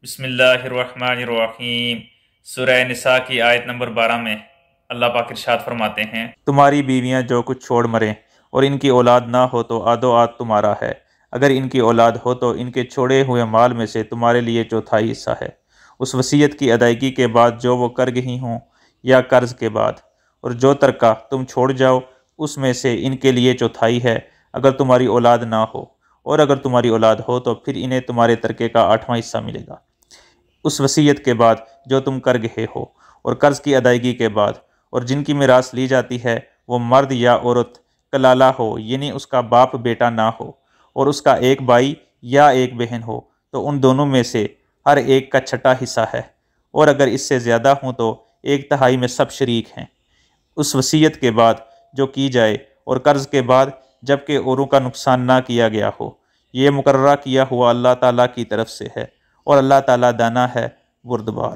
بسم اللہ الرحمن الرحیم۔ سورہ نساء کی آیت نمبر 12 میں اللہ پاک ارشاد فرماتے ہیں، تمہاری بیویاں جو کچھ چھوڑ مریں اور ان کی اولاد نہ ہو تو آدو آد تمہارا ہے، اگر ان کی اولاد ہو تو ان کے چھوڑے ہوئے مال میں سے تمہارے لیے چوتھائی حصہ ہے، اس وصیت کی ادائیگی کے بعد جو وہ کر گئی ہوں یا قرض کے بعد، اور جو ترکہ تم چھوڑ جاؤ اس میں سے ان کے لیے چوتھائی ہے اگر تمہاری اولاد نہ ہو، اور اگر تمہاری اولاد ہو تو پھر انہیں تمہارے ترکے کا 8واں حصہ ملے گا، اس وصیت کے بعد جو تم کر گئے ہو، اور قرض کی ادائیگی کے بعد، اور جن کی میراث لی جاتی ہے وہ مرد یا عورت کلالہ ہو، یعنی اس کا باپ بیٹا نہ ہو، اور اس کا ایک بھائی یا ایک بہن ہو تو ان دونوں میں سے ہر ایک کا چھٹا حصہ ہے، اور اگر اس سے زیادہ ہوں تو 1/3 میں سب شریک ہیں، اس وصیت کے بعد جو کی جائے اور قرض کے بعد جبکہ اوروں کا نقصان نہ کیا گیا ہو، یہ مقررہ کیا ہوا اللہ تعالیٰ کی طرف سے ہے، اور اللہ تعالیٰ دانا ہے، بردبار۔